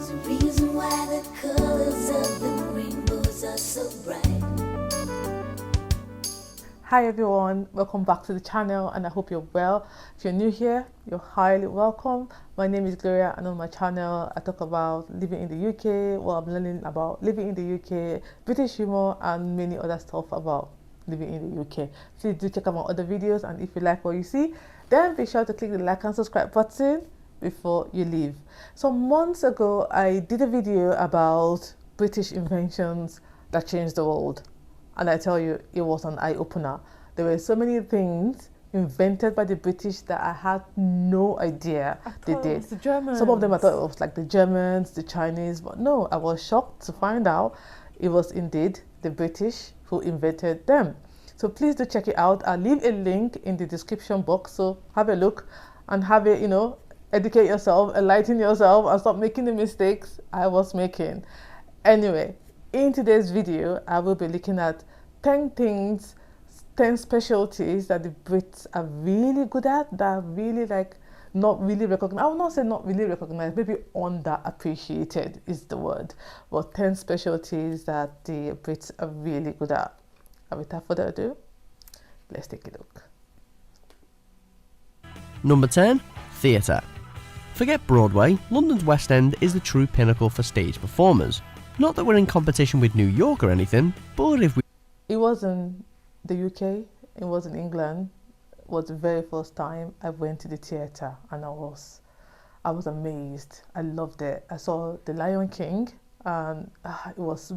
There's a reason why the colors of the rainbows are so bright. Hi everyone, welcome back to the channel and I hope you're well. If you're new here, you're highly welcome. My name is Gloreeyah and on my channel I talk about living in the UK, what I'm learning about living in the UK, British humor and many other stuff about living in the UK. Please do check out my other videos, and if you like what you see, then be sure to click the like and subscribe button before you leave. Some months ago I did a video about British inventions that changed the world. And I tell you, it was an eye-opener. There were so many things invented by the British that I had no idea they did. It was the Germans. Some of them I thought it was like the Germans, the Chinese, but no, I was shocked to find out it was indeed the British who invented them. So please do check it out. I'll leave a link in the description box, so have a look and have it, educate yourself, enlighten yourself, and stop making the mistakes I was making. Anyway, in today's video, I will be looking at 10 things, 10 specialties that the Brits are really good at, that are really not really recognized. I will not say not really recognized, maybe underappreciated is the word. But 10 specialties that the Brits are really good at. And without further ado, let's take a look. Number 10. Theatre. Forget Broadway, London's West End is the true pinnacle for stage performers. Not that we're in competition with New York or anything, but if we... It was in the UK, it was in England. It was the very first time I went to the theatre and I was amazed. I loved it. I saw The Lion King and it was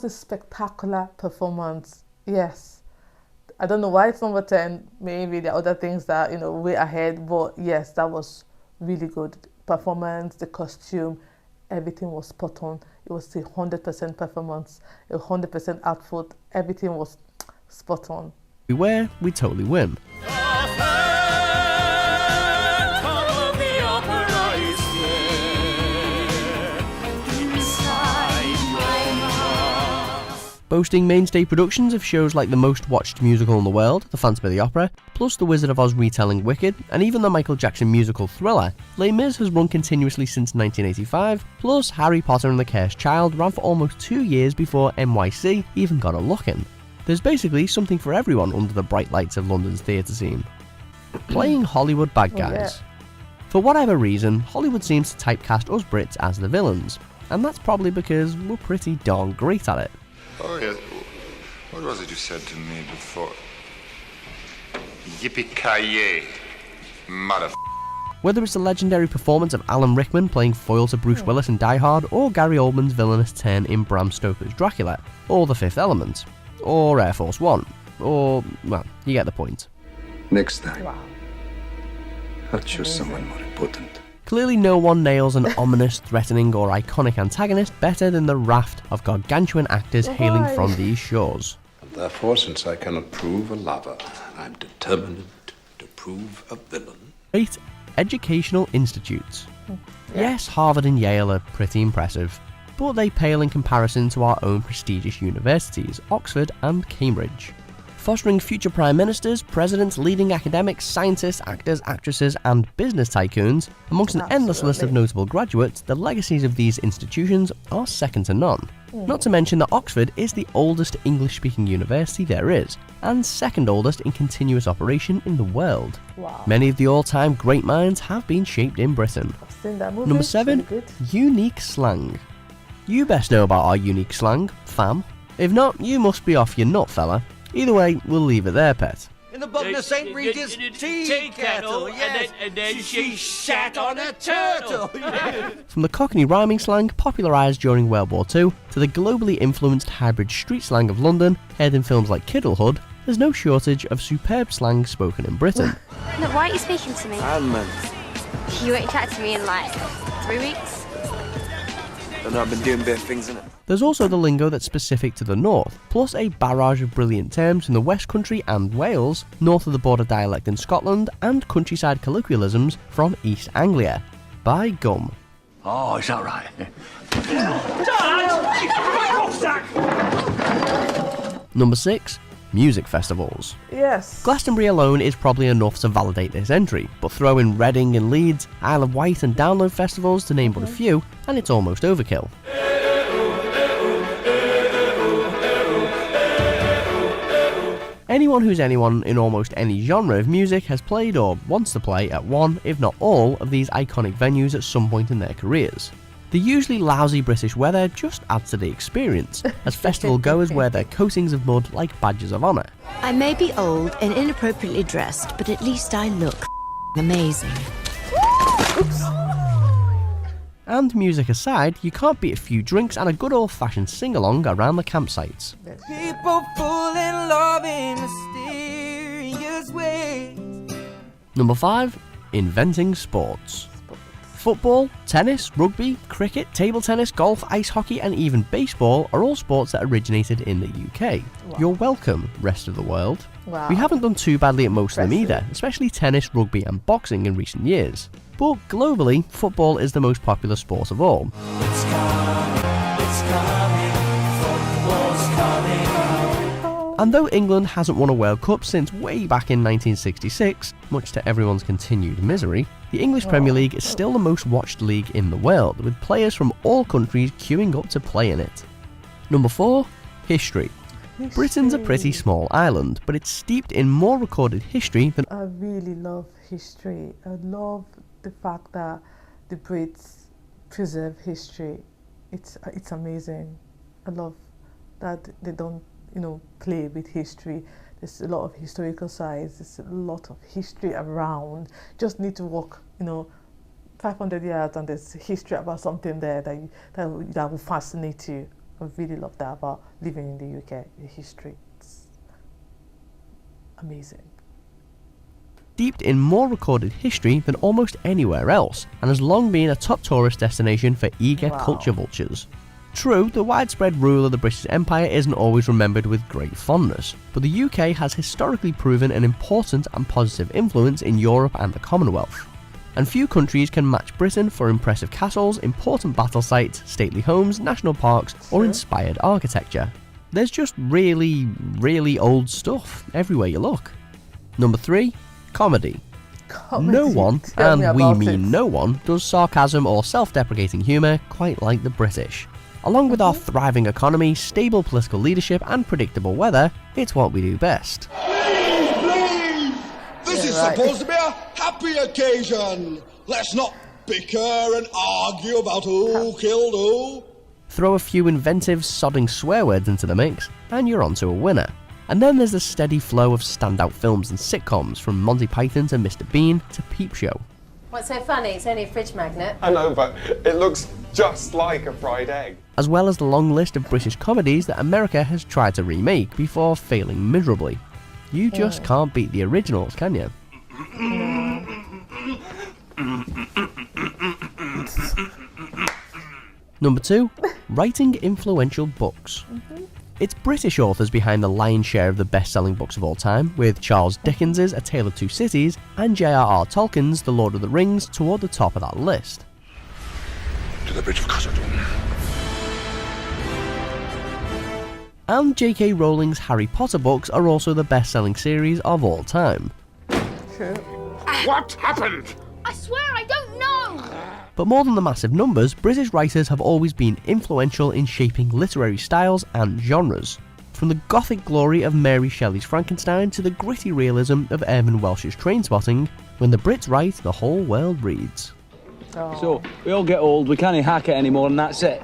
a spectacular performance. Yes. I don't know why it's number 10. Maybe there are other things that, way ahead, but yes, that was really good. Performance, the costume, everything was spot on. It was a 100% performance, a 100% output. Everything was spot on. We wear, we totally win. Boasting mainstay productions of shows like the most watched musical in the world, The Phantom of the Opera, plus The Wizard of Oz retelling Wicked, and even the Michael Jackson musical Thriller, Les Mis has run continuously since 1985, plus Harry Potter and the Cursed Child ran for almost 2 years before NYC even got a look in. There's basically something for everyone under the bright lights of London's theatre scene. Playing Hollywood bad guys. For whatever reason, Hollywood seems to typecast us Brits as the villains, and that's probably because we're pretty darn great at it. Oh, yes. What was it you said to me before? Yippee-ki-yay, mother. Whether it's the legendary performance of Alan Rickman playing foil to Bruce Willis in Die Hard, or Gary Oldman's villainous turn in Bram Stoker's Dracula, or The Fifth Element, or Air Force One, or, well, you get the point. Next time, I'll choose someone more important. Clearly no one nails an ominous, threatening or iconic antagonist better than the raft of gargantuan actors hailing from these shores. Therefore, since I cannot prove a lover, I'm determined to prove a villain. Great educational institutes. Yes, Harvard and Yale are pretty impressive, but they pale in comparison to our own prestigious universities, Oxford and Cambridge. Fostering future prime ministers, presidents, leading academics, scientists, actors, actresses, and business tycoons, amongst an endless list of notable graduates, the legacies of these institutions are second to none. Not to mention that Oxford is the oldest English-speaking university there is, and second oldest in continuous operation in the world. Wow. Many of the all-time great minds have been shaped in Britain. I've seen that movie. Number 7, really good. Unique slang. You best know about our unique slang, fam. If not, you must be off your nut, fella. Either way, we'll leave it there, pet. In the bottom of St. Regis tea kettle, yes, and then she shat on a turtle. From the Cockney rhyming slang popularised during World War II to the globally influenced hybrid street slang of London, heard in films like Kiddlehood, there's no shortage of superb slang spoken in Britain. Look, why aren't you speaking to me? You won't chat to me in like 3 weeks? I know I've been doing bit of things, innit? There's also the lingo that's specific to the north, plus a barrage of brilliant terms from the West Country and Wales, north of the border dialect in Scotland, and countryside colloquialisms from East Anglia. By gum. Oh, is that right? Number 6. music festivals. Yes. Glastonbury alone is probably enough to validate this entry, but throw in Reading and Leeds, Isle of Wight and Download festivals to name but a few, and it's almost overkill. Anyone who's anyone in almost any genre of music has played or wants to play at one, if not all, of these iconic venues at some point in their careers. The usually lousy British weather just adds to the experience, as festival goers wear their coatings of mud like badges of honour. I may be old and inappropriately dressed, but at least I look amazing. And music aside, you can't beat a few drinks and a good old-fashioned sing-along around the campsites. People fall in love in mysterious ways. Number 5. Inventing sports. Football, tennis, rugby, cricket, table tennis, golf, ice hockey and even baseball are all sports that originated in the UK. Wow. You're welcome, rest of the world. Wow. We haven't done too badly at most of them either, especially tennis, rugby and boxing in recent years. But globally, football is the most popular sport of all. It's coming, football's coming. And though England hasn't won a World Cup since way back in 1966, much to everyone's continued misery, the English Premier League is still the most watched league in the world, with players from all countries queuing up to play in it. Number 4. History. Britain's a pretty small island, but it's steeped in more recorded history than... I really love history. I love the fact that the Brits preserve history. It's amazing. I love that they don't, play with history. There's a lot of historical sites. There's a lot of history around. Just need to walk, 500 yards and there's history about something there that will fascinate you. I really love that about living in the UK. The history. It's amazing. Steeped in more recorded history than almost anywhere else, and has long been a top tourist destination for eager culture vultures. True, the widespread rule of the British Empire isn't always remembered with great fondness, but the UK has historically proven an important and positive influence in Europe and the Commonwealth. And few countries can match Britain for impressive castles, important battle sites, stately homes, national parks, or inspired architecture. There's just really, really old stuff everywhere you look. Number 3. Comedy. No one, and we mean no one, does sarcasm or self-deprecating humour quite like the British. Along with our thriving economy, stable political leadership and predictable weather, it's what we do best. Please! This is supposed to be a happy occasion. Let's not bicker and argue about who killed who. Throw a few inventive, sodding swear words into the mix, and you're onto a winner. And then there's the steady flow of standout films and sitcoms, from Monty Python to Mr. Bean to Peep Show. What's so funny? It's only a fridge magnet. I know, but it looks just like a fried egg. As well as the long list of British comedies that America has tried to remake before failing miserably. You just can't beat the originals, can you? Number 2. Writing influential books. It's British authors behind the lion's share of the best-selling books of all time, with Charles Dickens's A Tale of Two Cities and J.R.R. Tolkien's The Lord of the Rings toward the top of that list. To the Bridge of Khazad-dûm. And J.K. Rowling's Harry Potter books are also the best-selling series of all time. True. What happened? I swear I don't know! But more than the massive numbers, British writers have always been influential in shaping literary styles and genres. From the gothic glory of Mary Shelley's Frankenstein to the gritty realism of Irvine Welsh's Trainspotting, when the Brits write, the whole world reads. So, we all get old, we can't hack it anymore and that's it.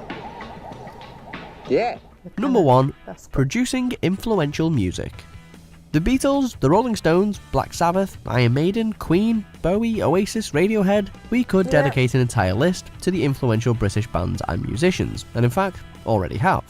Yeah. Number 1. Producing influential music. The Beatles, the Rolling Stones, Black Sabbath, Iron Maiden, Queen, Bowie, Oasis, Radiohead. We could dedicate an entire list to the influential British bands and musicians, and in fact, already have.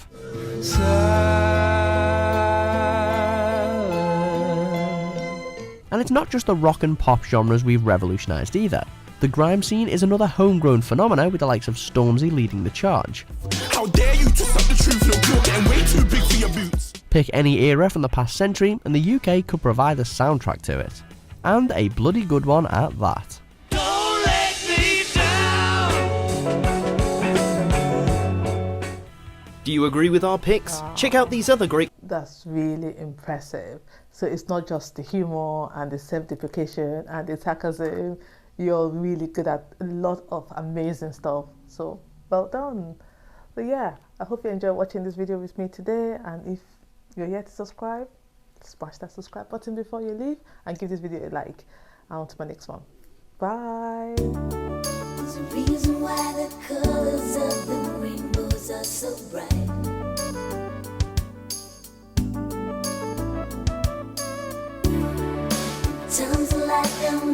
And it's not just the rock and pop genres we've revolutionised either. The grime scene is another homegrown phenomena, with the likes of Stormzy leading the charge. How dare you twist up the truth, look, you're getting way too big for your boots. Pick any era from the past century and the UK could provide a soundtrack to it. And a bloody good one at that. Don't let me down. Do you agree with our picks? Check out these other great... That's really impressive. So it's not just the humor and the self-deprecation and the sarcasm. You're really good at a lot of amazing stuff. So well done. So yeah, I hope you enjoyed watching this video with me today. And if you're yet to subscribe, smash that subscribe button before you leave and give this video a like. And on to my next one. Bye. There's a reason why the colors of the rainbows are so bright. Times like a